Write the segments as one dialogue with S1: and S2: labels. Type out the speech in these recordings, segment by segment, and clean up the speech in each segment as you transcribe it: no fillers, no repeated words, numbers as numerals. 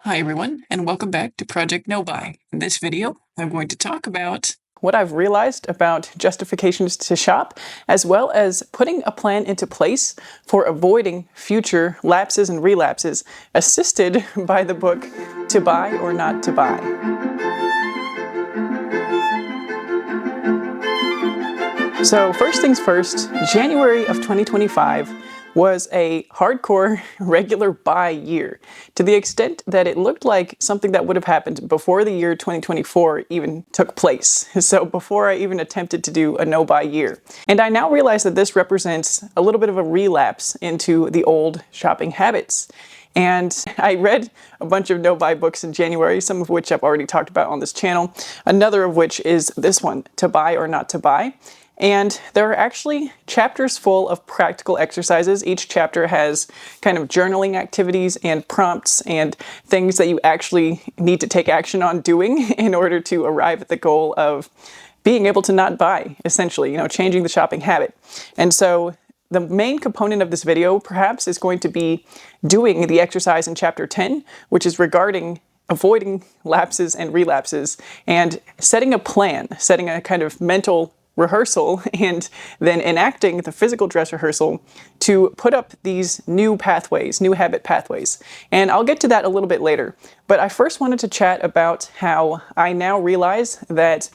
S1: Hi everyone, and welcome back to Project No Buy. In this video, I'm going to talk about
S2: what I've realized about justifications to shop, as well as putting a plan into place for avoiding future lapses and relapses, assisted by the book To Buy or Not to Buy. So first things first, January of 2025 was a hardcore regular buy year, to the extent that it looked like something that would have happened before the year 2024 even took place. So before I even attempted to do a no-buy year. And I now realize that this represents a little bit of a relapse into the old shopping habits. And I read a bunch of no-buy books in January, some of which I've already talked about on this channel, another of which is this one, To Buy or Not to Buy. And there are actually chapters full of practical exercises. Each chapter has kind of journaling activities and prompts and things that you actually need to take action on doing in order to arrive at the goal of being able to not buy, essentially, changing the shopping habit. And so the main component of this video, perhaps, is going to be doing the exercise in chapter 10, which is regarding avoiding lapses and relapses and setting a plan, setting a kind of mental rehearsal and then enacting the physical dress rehearsal to put up these new pathways, new habit pathways. And I'll get to that a little bit later. But I first wanted to chat about how I now realize that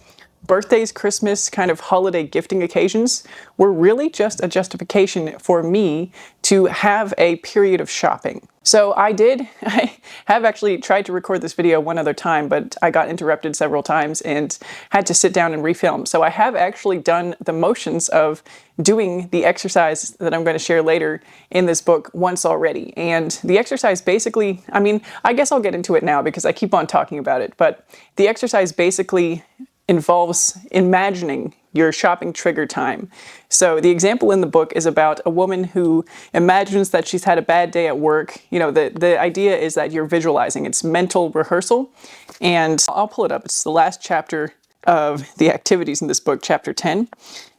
S2: birthdays, Christmas, kind of holiday gifting occasions were really just a justification for me to have a period of shopping. So I have actually tried to record this video one other time, but I got interrupted several times and had to sit down and refilm. So I have actually done the motions of doing the exercise that I'm going to share later in this book once already. And the exercise basically, I guess I'll get into it now because I keep on talking about it, but the exercise basically involves imagining your shopping trigger time. So the example in the book is about a woman who imagines that she's had a bad day at work. The idea is that you're visualizing. It's mental rehearsal. And I'll pull it up. It's the last chapter of the activities in this book, chapter 10.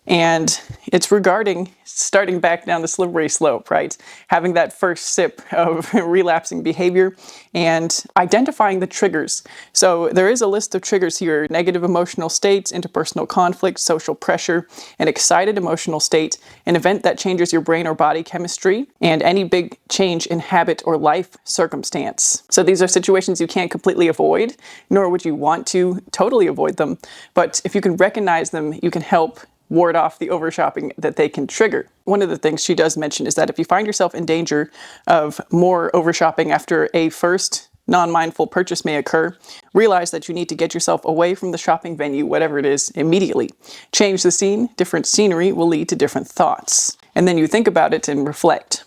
S2: And it's regarding starting back down the slippery slope, right? Having that first sip of relapsing behavior and identifying the triggers. So there is a list of triggers here: negative emotional states, interpersonal conflict, social pressure, an excited emotional state, an event that changes your brain or body chemistry, and any big change in habit or life circumstance. So these are situations you can't completely avoid, nor would you want to totally avoid them. But if you can recognize them, you can help ward off the over-shopping that they can trigger. One of the things she does mention is that if you find yourself in danger of more over-shopping after a first non-mindful purchase may occur, realize that you need to get yourself away from the shopping venue, whatever it is, immediately. Change the scene. Different scenery will lead to different thoughts. And then you think about it and reflect.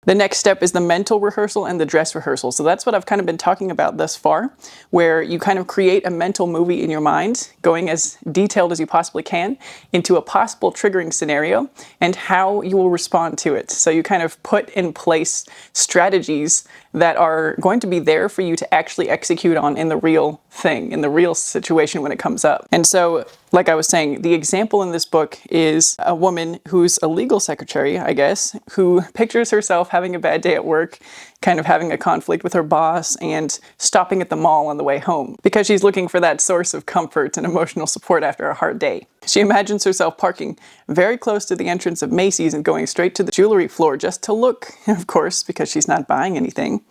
S2: The next step is the mental rehearsal and the dress rehearsal. So that's what I've kind of been talking about thus far, where you kind of create a mental movie in your mind, going as detailed as you possibly can into a possible triggering scenario and how you will respond to it. So you kind of put in place strategies that are going to be there for you to actually execute on in the real thing, in the real situation when it comes up. And so, like I was saying, the example in this book is a woman who's a legal secretary, I guess, who pictures herself having a bad day at work, kind of having a conflict with her boss and stopping at the mall on the way home because she's looking for that source of comfort and emotional support after a hard day. She imagines herself parking very close to the entrance of Macy's and going straight to the jewelry floor just to look, of course, because she's not buying anything.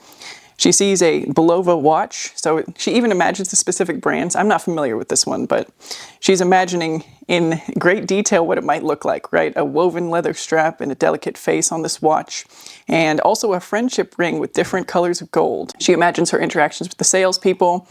S2: She sees a Bulova watch, so she even imagines the specific brands. I'm not familiar with this one, but she's imagining in great detail what it might look like, right? A woven leather strap and a delicate face on this watch, and also a friendship ring with different colors of gold. She imagines her interactions with the salespeople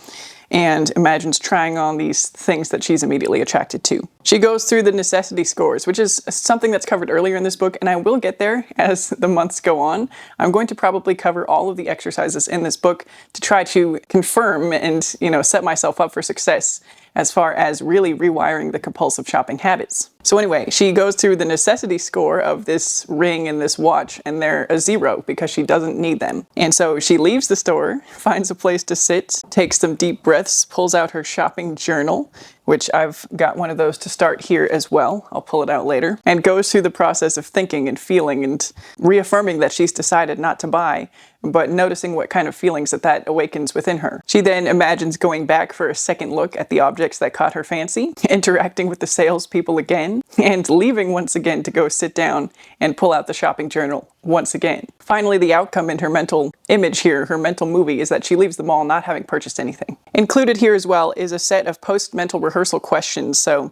S2: and imagines trying on these things that she's immediately attracted to. She goes through the necessity scores, which is something that's covered earlier in this book, and I will get there as the months go on. I'm going to probably cover all of the exercises in this book to try to confirm and, set myself up for success as far as really rewiring the compulsive shopping habits. So anyway, she goes through the necessity score of this ring and this watch, and they're a 0 because she doesn't need them. And so she leaves the store, finds a place to sit, takes some deep breaths, pulls out her shopping journal, which I've got one of those to start here as well. I'll pull it out later. And goes through the process of thinking and feeling and reaffirming that she's decided not to buy, but noticing what kind of feelings that awakens within her. She then imagines going back for a second look at the objects that caught her fancy, interacting with the salespeople again, and leaving once again to go sit down and pull out the shopping journal once again. Finally, the outcome in her mental image here, her mental movie, is that she leaves the mall not having purchased anything. Included here as well is a set of post-mental rehearsal questions. So,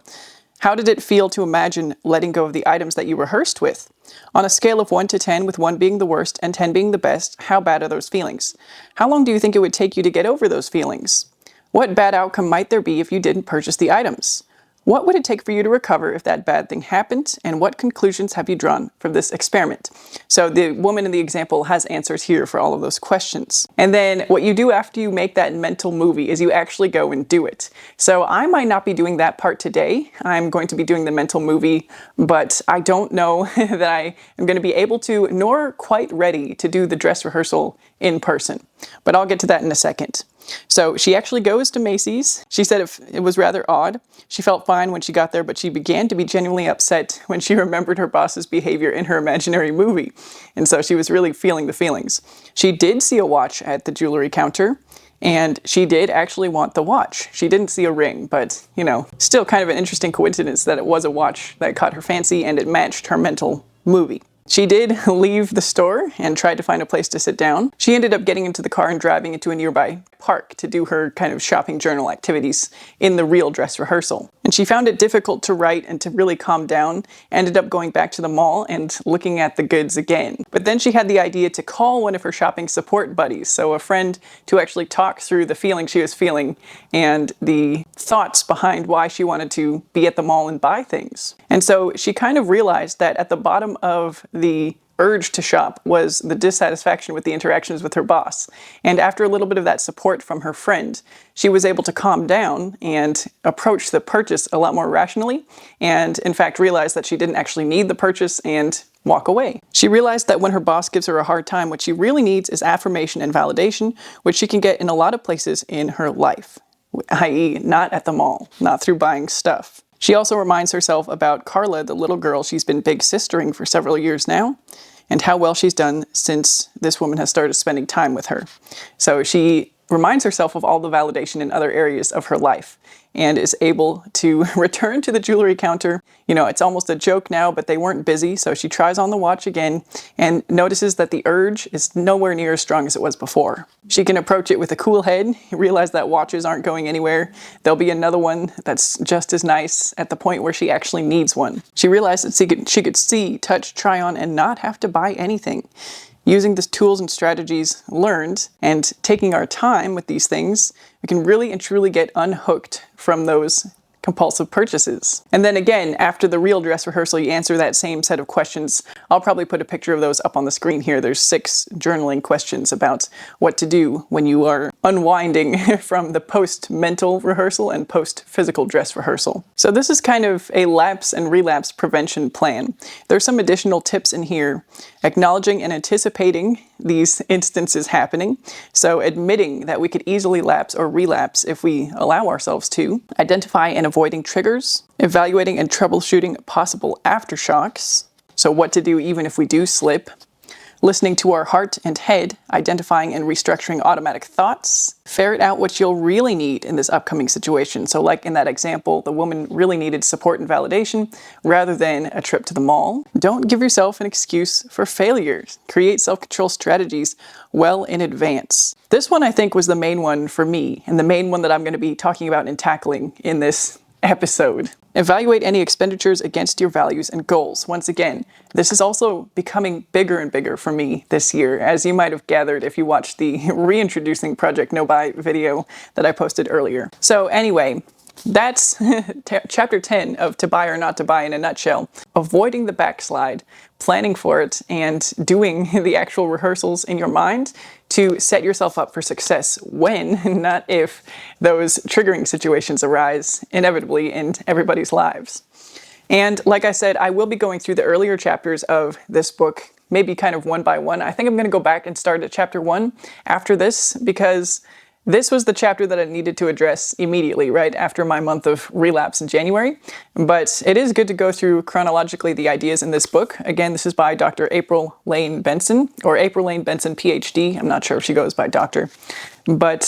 S2: how did it feel to imagine letting go of the items that you rehearsed with? On a scale of 1 to 10, with 1 being the worst and 10 being the best, how bad are those feelings? How long do you think it would take you to get over those feelings? What bad outcome might there be if you didn't purchase the items? What would it take for you to recover if that bad thing happened? And what conclusions have you drawn from this experiment? So the woman in the example has answers here for all of those questions. And then what you do after you make that mental movie is you actually go and do it. So I might not be doing that part today. I'm going to be doing the mental movie, but I don't know that I am going to be able to, nor quite ready to do the dress rehearsal in person. But I'll get to that in a second. So she actually goes to Macy's. She said it was rather odd. She felt fine when she got there, but she began to be genuinely upset when she remembered her boss's behavior in her imaginary movie. And so she was really feeling the feelings. She did see a watch at the jewelry counter, and she did actually want the watch. She didn't see a ring, but, you know, still kind of an interesting coincidence that it was a watch that caught her fancy and it matched her mental movie. She did leave the store and tried to find a place to sit down. She ended up getting into the car and driving into a nearby park to do her kind of shopping journal activities in the real dress rehearsal. And she found it difficult to write and to really calm down, ended up going back to the mall and looking at the goods again. But then she had the idea to call one of her shopping support buddies, so a friend, to actually talk through the feeling she was feeling and the thoughts behind why she wanted to be at the mall and buy things. And so she kind of realized that at the bottom of the urge to shop was the dissatisfaction with the interactions with her boss. And after a little bit of that support from her friend, she was able to calm down and approach the purchase a lot more rationally, and in fact realized that she didn't actually need the purchase and walk away. She realized that when her boss gives her a hard time, what she really needs is affirmation and validation, which she can get in a lot of places in her life, i.e. not at the mall, not through buying stuff. She also reminds herself about Carla, the little girl she's been big sistering for several years now, and how well she's done since this woman has started spending time with her. So she reminds herself of all the validation in other areas of her life and is able to return to the jewelry counter. You know, it's almost a joke now, but they weren't busy, so she tries on the watch again and notices that the urge is nowhere near as strong as it was before. She can approach it with a cool head, realize that watches aren't going anywhere. There'll be another one that's just as nice at the point where she actually needs one. She realized that she could see, touch, try on, and not have to buy anything. Using the tools and strategies learned and taking our time with these things, we can really and truly get unhooked from those compulsive purchases. And then again, after the real dress rehearsal, you answer that same set of questions. I'll probably put a picture of those up on the screen here. There's 6 journaling questions about what to do when you are unwinding from the post-mental rehearsal and post-physical dress rehearsal. So this is kind of a lapse and relapse prevention plan. There's some additional tips in here, acknowledging and anticipating these instances happening. So admitting that we could easily lapse or relapse if we allow ourselves to, identify and avoiding triggers, evaluating and troubleshooting possible aftershocks, so what to do even if we do slip, listening to our heart and head, identifying and restructuring automatic thoughts, ferret out what you'll really need in this upcoming situation. So like in that example, the woman really needed support and validation rather than a trip to the mall. Don't give yourself an excuse for failures. Create self-control strategies well in advance. This one I think was the main one for me, and the main one that I'm going to be talking about and tackling in this episode. Evaluate any expenditures against your values and goals. Once again, this is also becoming bigger and bigger for me this year, as you might have gathered if you watched the reintroducing Project No Buy video that I posted earlier. So anyway, that's chapter 10 of To Buy or Not to Buy in a nutshell. Avoiding the backslide, planning for it, and doing the actual rehearsals in your mind to set yourself up for success when, not if, those triggering situations arise inevitably in everybody's lives. And like I said, I will be going through the earlier chapters of this book, maybe kind of one by one. I think I'm going to go back and start at chapter 1 after this, because this was the chapter that I needed to address immediately, right after my month of relapse in January. But it is good to go through chronologically the ideas in this book. Again, this is by Dr. April Lane Benson, or April Lane Benson, PhD. I'm not sure if she goes by doctor. But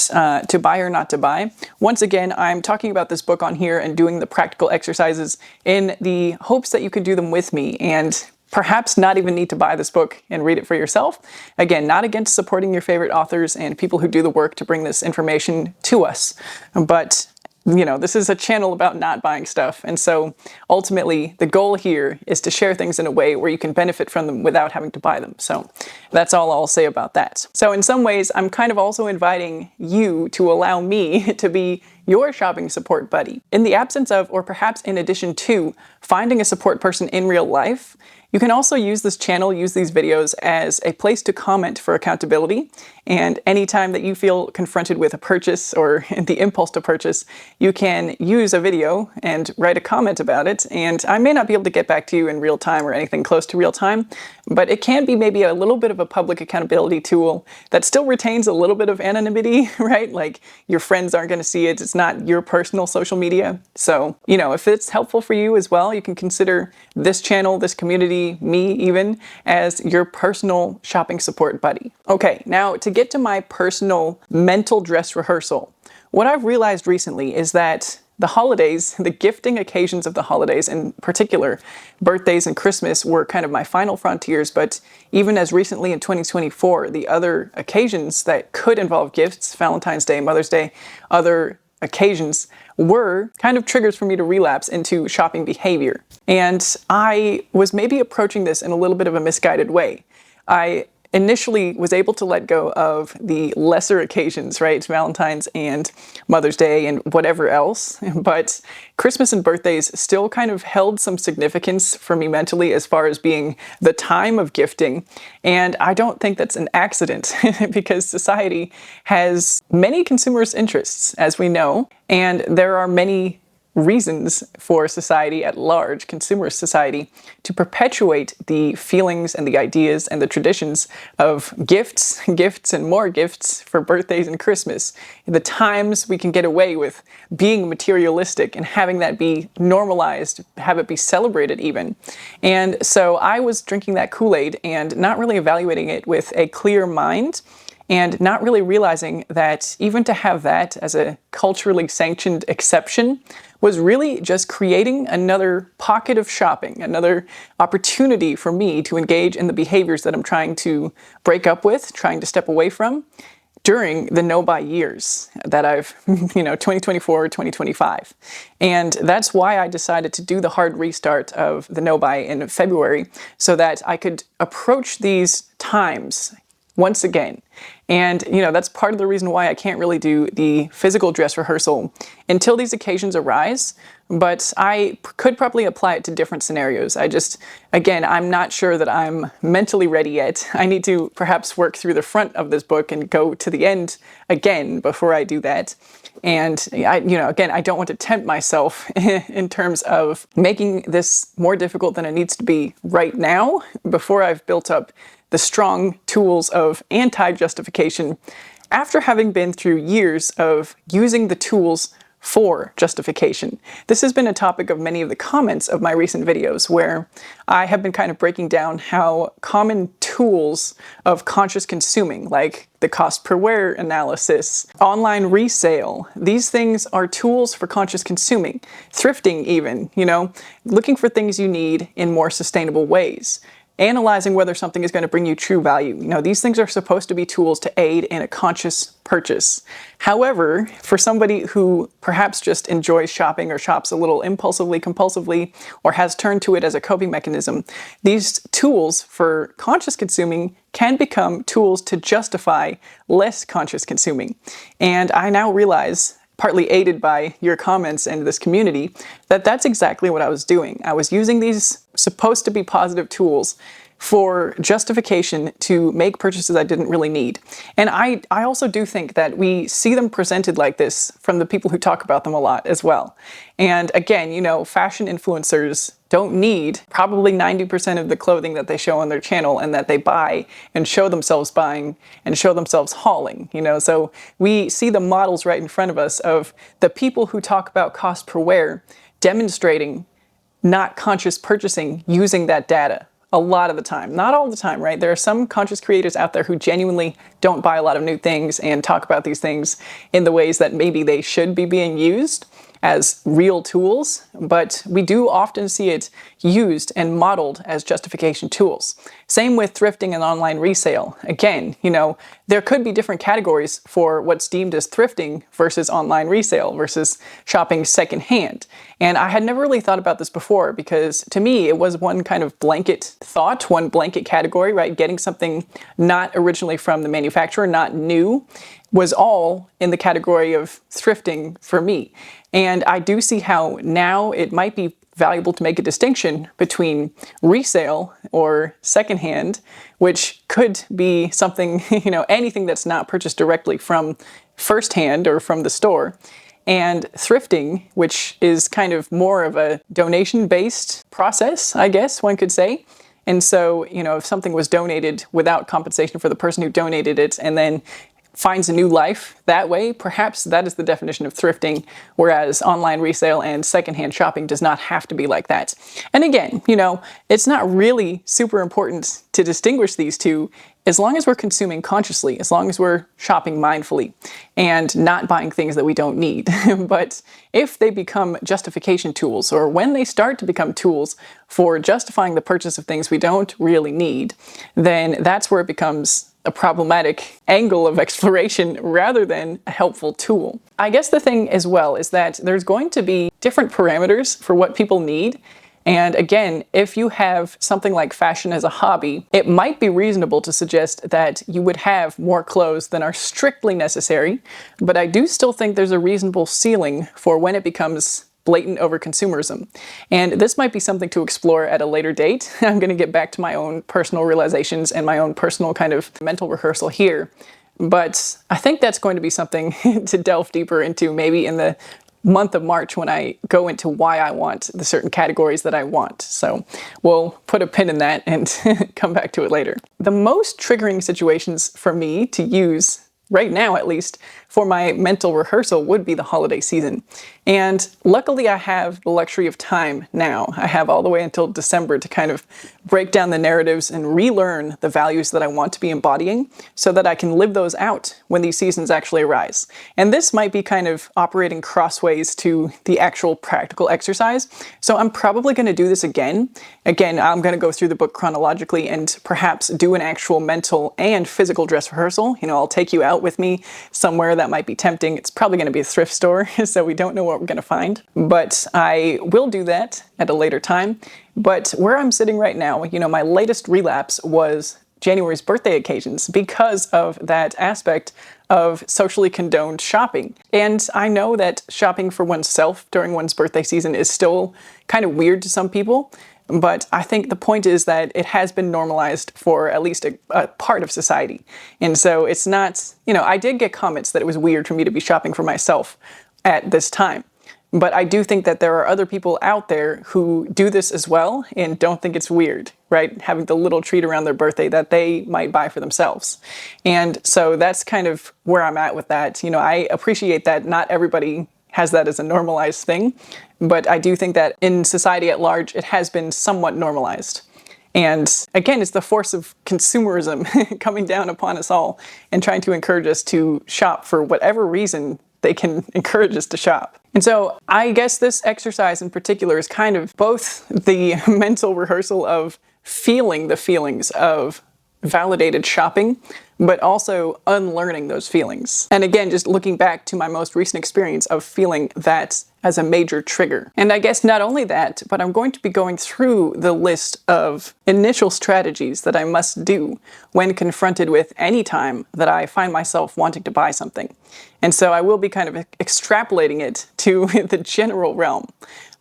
S2: to buy or not to buy. Once again, I'm talking about this book on here and doing the practical exercises in the hopes that you could do them with me and perhaps not even need to buy this book and read it for yourself. Again, not against supporting your favorite authors and people who do the work to bring this information to us, but you know, this is a channel about not buying stuff. And so ultimately the goal here is to share things in a way where you can benefit from them without having to buy them. So that's all I'll say about that. So in some ways, I'm kind of also inviting you to allow me to be your shopping support buddy. In the absence of, or perhaps in addition to, finding a support person in real life, you can also use this channel, use these videos as a place to comment for accountability. And anytime that you feel confronted with a purchase or the impulse to purchase, you can use a video and write a comment about it. And I may not be able to get back to you in real time or anything close to real time, but it can be maybe a little bit of a public accountability tool that still retains a little bit of anonymity, right? Like your friends aren't going to see it. It's not your personal social media. So, you know, if it's helpful for you as well, you can consider this channel, this community, me even, as your personal shopping support buddy. Okay, now to get to my personal mental dress rehearsal, what I've realized recently is that the holidays, the gifting occasions of the holidays, in particular, birthdays and Christmas, were kind of my final frontiers, but even as recently in 2024, the other occasions that could involve gifts, Valentine's Day, Mother's Day, other occasions, were kind of triggers for me to relapse into shopping behavior. And I was maybe approaching this in a little bit of a misguided way. I initially was able to let go of the lesser occasions, right? Valentine's and Mother's Day and whatever else. But Christmas and birthdays still kind of held some significance for me mentally as far as being the time of gifting. And I don't think that's an accident because society has many consumerist interests, as we know, and there are many reasons for society at large, consumerist society, to perpetuate the feelings and the ideas and the traditions of gifts, gifts and more gifts for birthdays and Christmas. The times we can get away with being materialistic and having that be normalized, have it be celebrated even. And so I was drinking that Kool-Aid and not really evaluating it with a clear mind, and not really realizing that even to have that as a culturally sanctioned exception was really just creating another pocket of shopping, another opportunity for me to engage in the behaviors that I'm trying to break up with, trying to step away from during the no-buy years that I've, 2024, 2025. And that's why I decided to do the hard restart of the no-buy in February so that I could approach these times once again. And, that's part of the reason why I can't really do the physical dress rehearsal until these occasions arise, but I could probably apply it to different scenarios. I'm not sure that I'm mentally ready yet. I need to perhaps work through the front of this book and go to the end again before I do that. And I don't want to tempt myself in terms of making this more difficult than it needs to be right now before I've built up the strong tools of anti-justification after having been through years of using the tools for justification. This has been a topic of many of the comments of my recent videos where I have been kind of breaking down how common tools of conscious consuming, like the cost per wear analysis, online resale, these things are tools for conscious consuming, thrifting even, looking for things you need in more sustainable ways. Analyzing whether something is going to bring you true value. These things are supposed to be tools to aid in a conscious purchase. However, for somebody who perhaps just enjoys shopping or shops a little impulsively, compulsively, or has turned to it as a coping mechanism, these tools for conscious consuming can become tools to justify less conscious consuming. And I now realize, partly aided by your comments and this community, that that's exactly what I was doing. I was using these supposed to be positive tools for justification to make purchases I didn't really need. And I also do think that we see them presented like this from the people who talk about them a lot as well. And again, you know, fashion influencers don't need probably 90% of the clothing that they show on their channel and that they buy and show themselves buying and show themselves hauling, you know. So we see the models right in front of us of the people who talk about cost per wear demonstrating not conscious purchasing using that data a lot of the time. Not all the time, right? There are some conscious creators out there who genuinely don't buy a lot of new things and talk about these things in the ways that maybe they should be being used as real tools, but we do often see it used and modeled as justification tools. Same with thrifting and online resale. Again, you know, there could be different categories for what's deemed as thrifting versus online resale versus shopping secondhand. And I had never really thought about this before because to me it was one kind of blanket thought, one blanket category, right? Getting something not originally from the manufacturer, not new, was all in the category of thrifting for me. And I do see how now it might be valuable to make a distinction between resale or secondhand, which could be something, you know, anything that's not purchased directly from firsthand or from the store, and thrifting, which is kind of more of a donation-based process, I guess one could say. And so, you know, if something was donated without compensation for the person who donated it and then finds a new life that way, perhaps that is the definition of thrifting, whereas online resale and secondhand shopping does not have to be like that. And again, you know, it's not really super important to distinguish these two as long as we're consuming consciously, as long as we're shopping mindfully and not buying things that we don't need. But if they become justification tools, or when they start to become tools for justifying the purchase of things we don't really need, then that's where it becomes a problematic angle of exploration rather than a helpful tool. I guess the thing as well is that there's going to be different parameters for what people need. And again, if you have something like fashion as a hobby, it might be reasonable to suggest that you would have more clothes than are strictly necessary. But I do still think there's a reasonable ceiling for when it becomes blatant over-consumerism. And this might be something to explore at a later date. I'm going to get back to my own personal realizations and my own personal kind of mental rehearsal here. But I think that's going to be something to delve deeper into maybe in the month of March when I go into why I want the certain categories that I want. So we'll put a pin in that and come back to it later. The most triggering situations for me to use right now, at least, for my mental rehearsal would be the holiday season. And luckily I have the luxury of time now. I have all the way until December to kind of break down the narratives and relearn the values that I want to be embodying so that I can live those out when these seasons actually arise. And this might be kind of operating crossways to the actual practical exercise. So I'm probably going to do this again. Again, I'm going to go through the book chronologically and perhaps do an actual mental and physical dress rehearsal. You know, I'll take you out with me somewhere that might be tempting. It's probably going to be a thrift store, so we don't know what we're going to find. But I will do that at a later time. But where I'm sitting right now, you know, my latest relapse was January's birthday occasions because of that aspect of socially condoned shopping. And I know that shopping for oneself during one's birthday season is still kind of weird to some people. But I think the point is that it has been normalized for at least a part of society. And so it's not, you know, I did get comments that it was weird for me to be shopping for myself at this time. But I do think that there are other people out there who do this as well and don't think it's weird, right? Having the little treat around their birthday that they might buy for themselves. And so that's kind of where I'm at with that. You know, I appreciate that not everybody has that as a normalized thing, but I do think that in society at large, it has been somewhat normalized. And again, it's the force of consumerism coming down upon us all and trying to encourage us to shop for whatever reason they can encourage us to shop. And so I guess this exercise in particular is kind of both the mental rehearsal of feeling the feelings of validated shopping, but also unlearning those feelings. And again, just looking back to my most recent experience of feeling that as a major trigger. And I guess not only that, but I'm going to be going through the list of initial strategies that I must do when confronted with any time that I find myself wanting to buy something. And so I will be kind of extrapolating it to the general realm.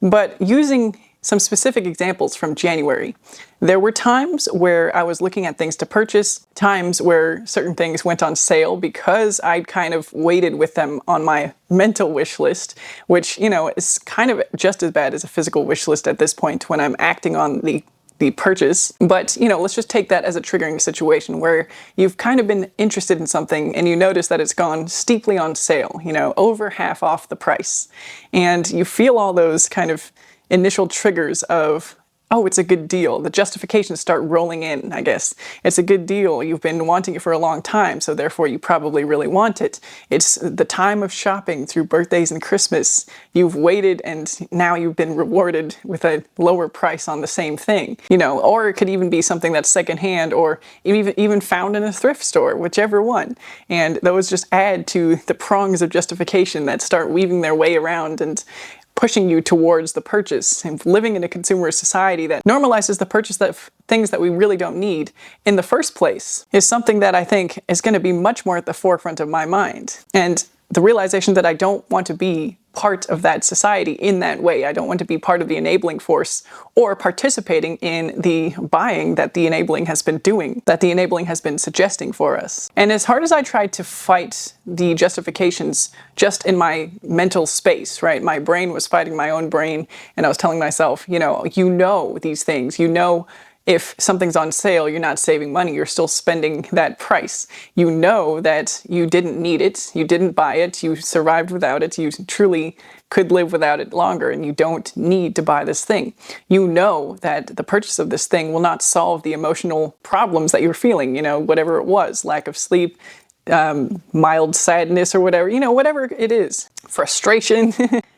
S2: But using some specific examples from January. There were times where I was looking at things to purchase, times where certain things went on sale because I'd kind of waited with them on my mental wish list, which, is kind of just as bad as a physical wish list at this point when I'm acting on the purchase. But, let's just take that as a triggering situation where you've kind of been interested in something and you notice that it's gone steeply on sale, over half off the price. And you feel all those kind of initial triggers of, oh, it's a good deal. The justifications start rolling in, I guess. It's a good deal. You've been wanting it for a long time, so therefore you probably really want it. It's the time of shopping through birthdays and Christmas. You've waited and now you've been rewarded with a lower price on the same thing. Or it could even be something that's secondhand or even found in a thrift store, whichever one. And those just add to the prongs of justification that start weaving their way around and pushing you towards the purchase. And living in a consumerist society that normalizes the purchase of things that we really don't need in the first place is something that I think is going to be much more at the forefront of my mind. And the realization that I don't want to be part of that society in that way. I don't want to be part of the enabling force or participating in the buying that the enabling has been doing, that the enabling has been suggesting for us. And as hard as I tried to fight the justifications just in my mental space, right? My brain was fighting my own brain, and I was telling myself, these things, if something's on sale, you're not saving money, you're still spending that price. You know that you didn't need it, you didn't buy it, you survived without it, you truly could live without it longer, and you don't need to buy this thing. You know that the purchase of this thing will not solve the emotional problems that you're feeling, whatever it was, lack of sleep, mild sadness or whatever, whatever it is. Frustration,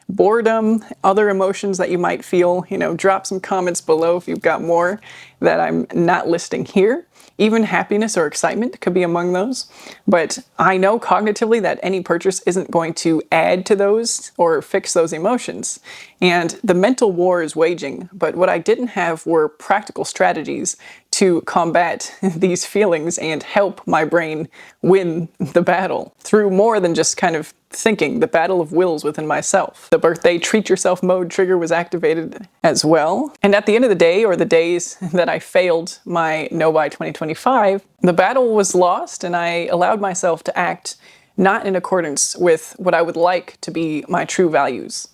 S2: boredom, other emotions that you might feel. Drop some comments below if you've got more that I'm not listing here. Even happiness or excitement could be among those. But I know cognitively that any purchase isn't going to add to those or fix those emotions. And the mental war is waging, but what I didn't have were practical strategies to combat these feelings and help my brain win the battle through more than just kind of thinking, the battle of wills within myself. The birthday treat yourself mode trigger was activated as well. And at the end of the day, or the days that I failed my No Buy 2025, the battle was lost and I allowed myself to act not in accordance with what I would like to be my true values.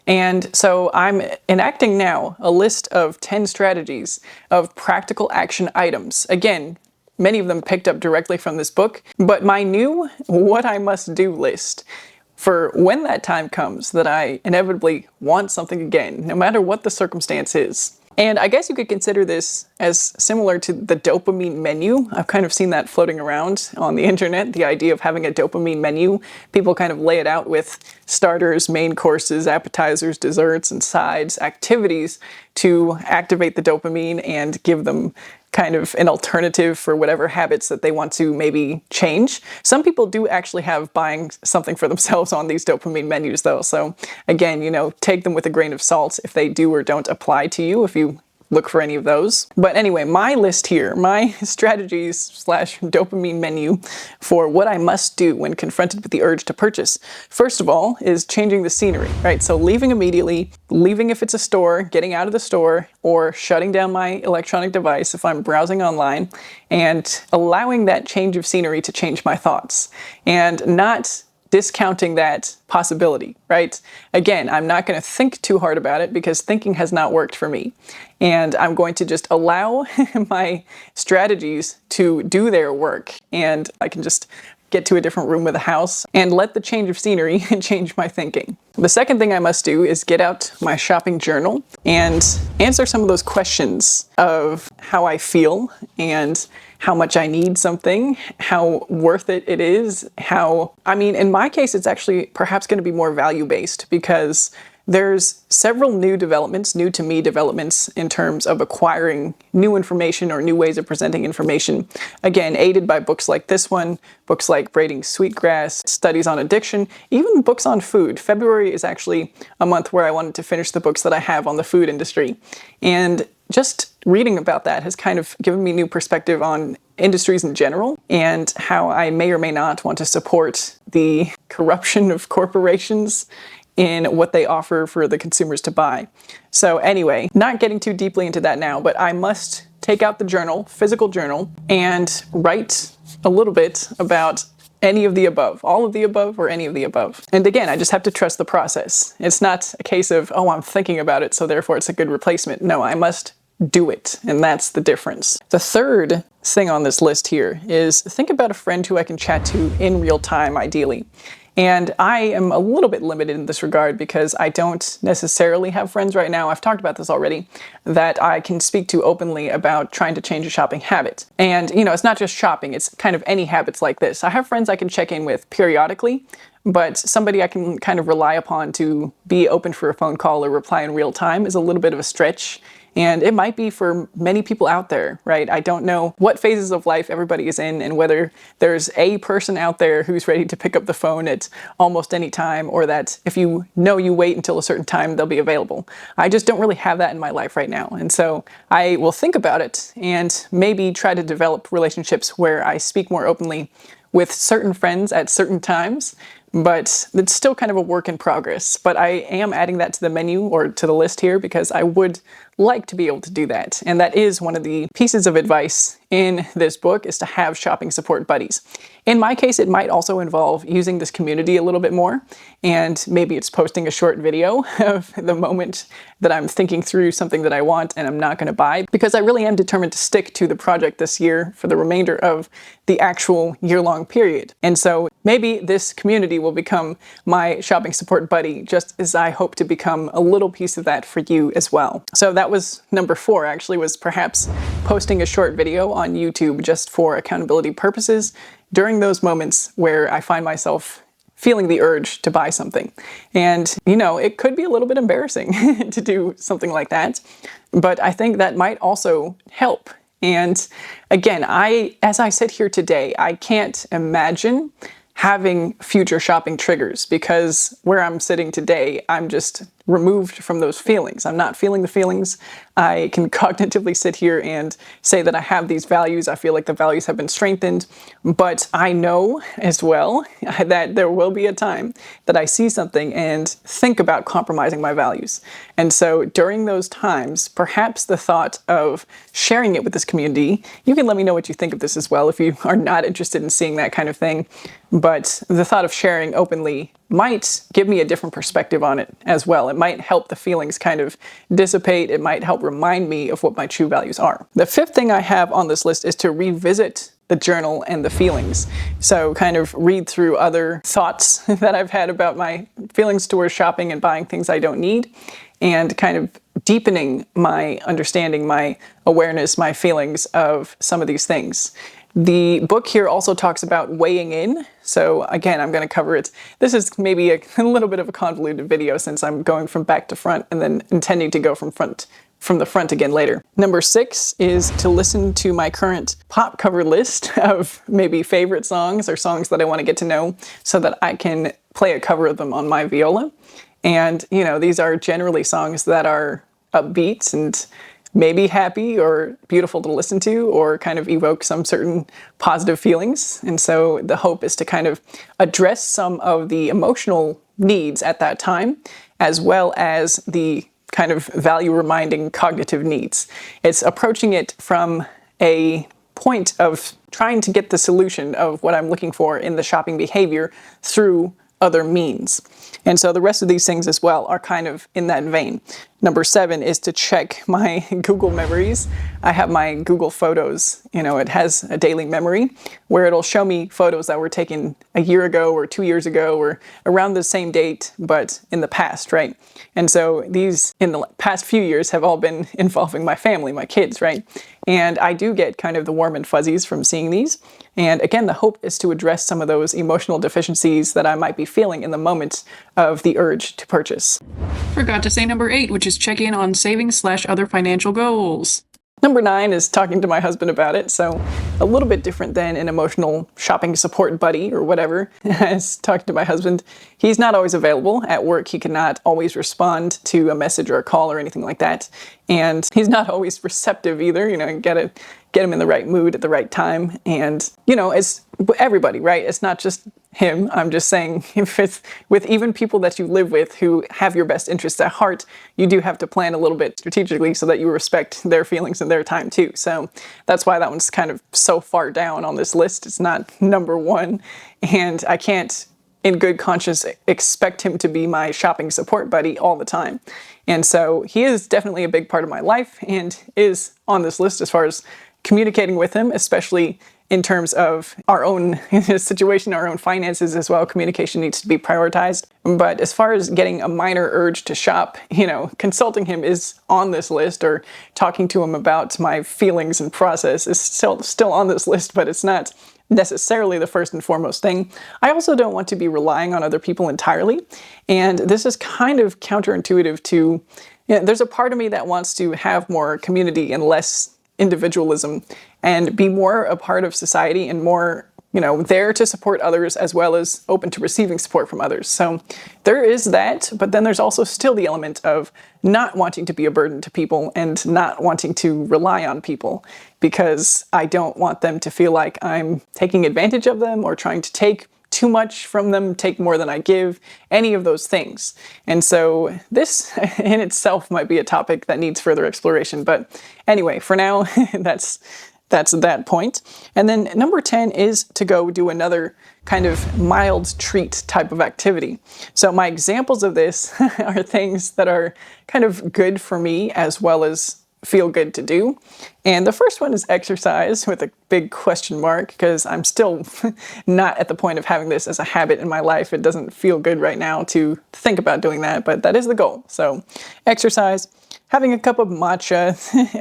S2: And so I'm enacting now a list of 10 strategies of practical action items. Again, many of them picked up directly from this book, but my new what I must do list for when that time comes that I inevitably want something again, no matter what the circumstance is. And I guess you could consider this as similar to the dopamine menu. I've kind of seen that floating around on the internet, the idea of having a dopamine menu. People kind of lay it out with starters, main courses, appetizers, desserts, and sides, activities to activate the dopamine and give them kind of an alternative for whatever habits that they want to maybe change. Some people do actually have buying something for themselves on these dopamine menus though. So again, take them with a grain of salt if they do or don't apply to you, if you look for any of those. But anyway, my list here, my strategies / dopamine menu for what I must do when confronted with the urge to purchase. First of all is changing the scenery, right? So leaving immediately, leaving if it's a store, getting out of the store, or shutting down my electronic device if I'm browsing online, and allowing that change of scenery to change my thoughts. And not discounting that possibility, right? Again, I'm not going to think too hard about it because thinking has not worked for me. And I'm going to just allow my strategies to do their work. And I can just get to a different room of the house and let the change of scenery change my thinking. The second thing I must do is get out my shopping journal and answer some of those questions of how I feel and how much I need something, how worth it is, in my case, it's actually perhaps going to be more value-based because there's several new to me developments in terms of acquiring new information or new ways of presenting information. Again, aided by books like this one, books like Braiding Sweetgrass, studies on addiction, even books on food. February is actually a month where I wanted to finish the books that I have on the food industry. And just reading about that has kind of given me new perspective on industries in general and how I may or may not want to support the corruption of corporations in what they offer for the consumers to buy. So anyway, not getting too deeply into that now, but I must take out the journal, physical journal, and write a little bit about any of the above, all of the above, or any of the above. And again, I just have to trust the process. It's not a case of, oh, I'm thinking about it, so therefore it's a good replacement. No, I must do it, and that's the difference. The third thing on this list here is think about a friend who I can chat to in real time, ideally. And I am a little bit limited in this regard because I don't necessarily have friends right now, I've talked about this already, that I can speak to openly about trying to change a shopping habit. And, you know, it's not just shopping, it's kind of any habits like this. I have friends I can check in with periodically, but somebody I can kind of rely upon to be open for a phone call or reply in real time is a little bit of a stretch. And it might be for many people out there, right? I don't know what phases of life everybody is in and whether there's a person out there who's ready to pick up the phone at almost any time, or that if you know you wait until a certain time, they'll be available. I just don't really have that in my life right now. And so I will think about it and maybe try to develop relationships where I speak more openly with certain friends at certain times, but it's still kind of a work in progress. But I am adding that to the menu or to the list here because I would like to be able to do that. And that is one of the pieces of advice in this book, is to have shopping support buddies. In my case, it might also involve using this community a little bit more, and maybe it's posting a short video of the moment that I'm thinking through something that I want and I'm not going to buy, because I really am determined to stick to the project this year for the remainder of the actual year-long period. And so maybe this community will become my shopping support buddy, just as I hope to become a little piece of that for you as well. So that was number 4, actually, was perhaps posting a short video on YouTube just for accountability purposes during those moments where I find myself feeling the urge to buy something. And, you know, it could be a little bit embarrassing to do something like that, but I think that might also help. And again, as I sit here today, I can't imagine having future shopping triggers, because where I'm sitting today, I'm just removed from those feelings. I'm not feeling the feelings. I can cognitively sit here and say that I have these values. I feel like the values have been strengthened, but I know as well that there will be a time that I see something and think about compromising my values. And so during those times, perhaps the thought of sharing it with this community, you can let me know what you think of this as well if you are not interested in seeing that kind of thing, but the thought of sharing openly might give me a different perspective on it as well. It might help the feelings kind of dissipate. It might help remind me of what my true values are. The 5th thing I have on this list is to revisit the journal and the feelings. So kind of read through other thoughts that I've had about my feelings towards shopping and buying things I don't need, and kind of deepening my understanding, my awareness, my feelings of some of these things. The book here also talks about weighing in. So again, I'm going to cover it. This is maybe a little bit of a convoluted video since I'm going from back to front and then intending to go from the front again later. Number 6 is to listen to my current pop cover list of maybe favorite songs or songs that I want to get to know so that I can play a cover of them on my viola. And, you know, these are generally songs that are upbeat and maybe happy or beautiful to listen to, or kind of evoke some certain positive feelings. And so the hope is to kind of address some of the emotional needs at that time, as well as the kind of value-reminding cognitive needs. It's approaching it from a point of trying to get the solution of what I'm looking for in the shopping behavior through other means. And so the rest of these things as well are kind of in that vein. Number 7 is to check my Google memories. I have my Google Photos, you know, it has a daily memory where it'll show me photos that were taken a year ago or 2 years ago or around the same date, but in the past, right? And so these in the past few years have all been involving my family, my kids, right? And I do get kind of the warm and fuzzies from seeing these. And again, the hope is to address some of those emotional deficiencies that I might be feeling in the moment of the urge to purchase.
S1: Forgot to say number 8, which is check in on savings/other financial goals.
S2: Number 9 is talking to my husband about it, so a little bit different than an emotional shopping support buddy or whatever. As talking to my husband, he's not always available at work. He cannot always respond to a message or a call or anything like that. And he's not always receptive either, you know, you gotta get him in the right mood at the right time. And, you know, it's everybody, right? It's not just him. I'm just saying, if it's with even people that you live with who have your best interests at heart, you do have to plan a little bit strategically so that you respect their feelings and their time too. So that's why that one's kind of so far down on this list. It's not number one, and I can't in good conscience expect him to be my shopping support buddy all the time. And so he is definitely a big part of my life and is on this list as far as communicating with him, especially in terms of our own situation, our own finances as well. Communication needs to be prioritized. But as far as getting a minor urge to shop, consulting him is on this list, or talking to him about my feelings and process is still on this list, but it's not necessarily the first and foremost thing. I also don't want to be relying on other people entirely. And this is kind of counterintuitive to, there's a part of me that wants to have more community and less individualism and be more a part of society and more, there to support others as well as open to receiving support from others. So there is that, but then there's also still the element of not wanting to be a burden to people and not wanting to rely on people, because I don't want them to feel like I'm taking advantage of them or trying to take too much from them, take more than I give, any of those things. And so this in itself might be a topic that needs further exploration. But anyway, for now, that's that point. And then number 10 is to go do another kind of mild treat type of activity. So my examples of this are things that are kind of good for me as well as feel good to do. And the first one is exercise, with a big question mark, because I'm still not at the point of having this as a habit in my life. It doesn't feel good right now to think about doing that, but that is the goal. So exercise, having a cup of matcha,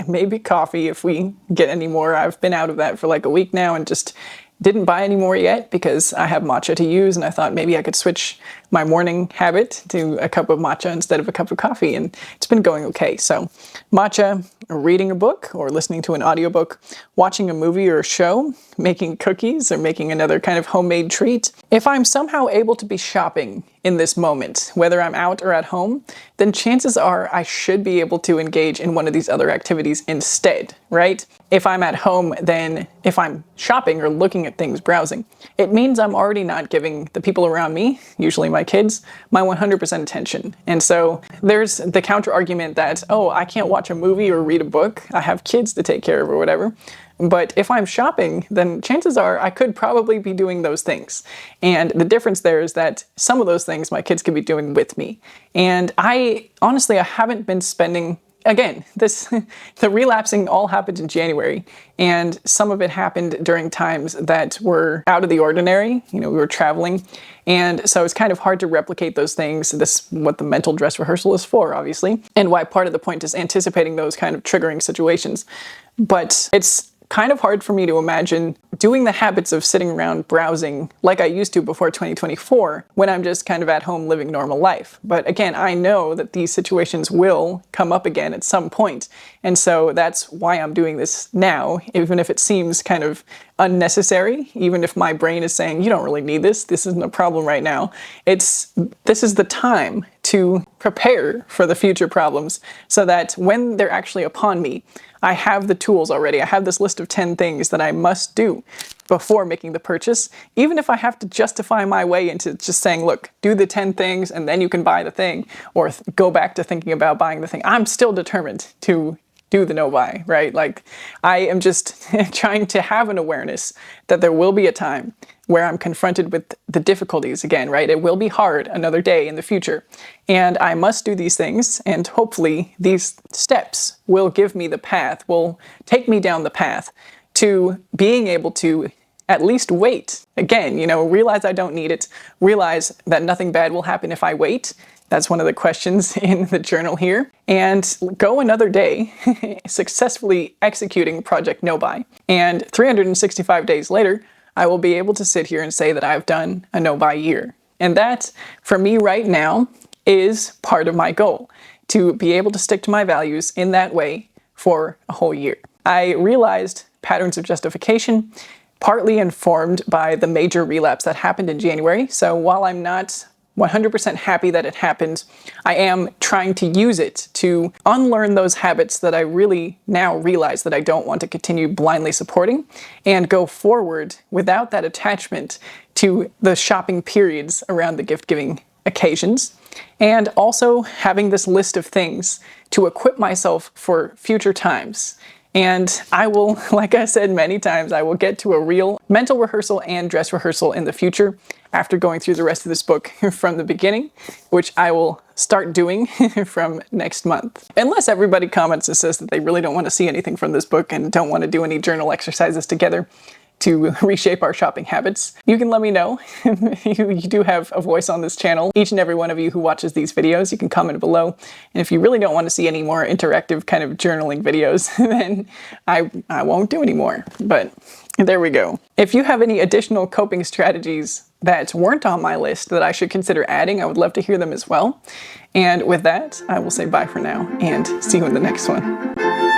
S2: maybe coffee if we get any more. I've been out of that for like a week now and just didn't buy any more yet because I have matcha to use, and I thought maybe I could switch my morning habit to a cup of matcha instead of a cup of coffee, and it's been going okay. So matcha, reading a book or listening to an audiobook, watching a movie or a show, making cookies or making another kind of homemade treat. If I'm somehow able to be shopping in this moment, whether I'm out or at home, then chances are I should be able to engage in one of these other activities instead, right? If I'm at home, then if I'm shopping or looking at things, browsing, it means I'm already not giving the people around me, usually my kids, my 100% attention. And so there's the counter argument that, oh, I can't watch a movie or read a book, I have kids to take care of or whatever. But if I'm shopping, then chances are I could probably be doing those things. And the difference there is that some of those things my kids could be doing with me. And I haven't been spending, again, the relapsing all happened in January, and some of it happened during times that were out of the ordinary. We were traveling, and so it's kind of hard to replicate those things. This is what the mental dress rehearsal is for, obviously, and why part of the point is anticipating those kind of triggering situations. But it's kind of hard for me to imagine doing the habits of sitting around browsing like I used to before 2024 when I'm just kind of at home living normal life. But again, I know that these situations will come up again at some point. And so that's why I'm doing this now, even if it seems kind of unnecessary, even if my brain is saying, you don't really need this, this isn't a problem right now. This is the time to prepare for the future problems so that when they're actually upon me, I have the tools already. I have this list of 10 things that I must do before making the purchase, even if I have to justify my way into just saying, look, do the 10 things and then you can buy the thing, or go back to thinking about buying the thing. I'm still determined to do the no buy, right? Like, I am just trying to have an awareness that there will be a time where I'm confronted with the difficulties again, right? It will be hard another day in the future. And I must do these things, and hopefully these steps will give me the path, will take me down the path to being able to at least wait. Again, realize I don't need it, realize that nothing bad will happen if I wait. That's one of the questions in the journal here. And go another day successfully executing Project No Buy. And 365 days later, I will be able to sit here and say that I've done a no buy year. And that, for me right now, is part of my goal, to be able to stick to my values in that way for a whole year. I realized patterns of justification, partly informed by the major relapse that happened in January. So while I'm not 100% happy that it happened. I am trying to use it to unlearn those habits that I really now realize that I don't want to continue blindly supporting, and go forward without that attachment to the shopping periods around the gift-giving occasions. And also having this list of things to equip myself for future times. And I will, like I said many times, I will get to a real mental rehearsal and dress rehearsal in the future after going through the rest of this book from the beginning, which I will start doing from next month. Unless everybody comments and says that they really don't want to see anything from this book and don't want to do any journal exercises together to reshape our shopping habits, you can let me know. You do have a voice on this channel. Each and every one of you who watches these videos, you can comment below. And if you really don't want to see any more interactive kind of journaling videos, then I won't do any more. But there we go. If you have any additional coping strategies that weren't on my list that I should consider adding, I would love to hear them as well. And with that, I will say bye for now and see you in the next one.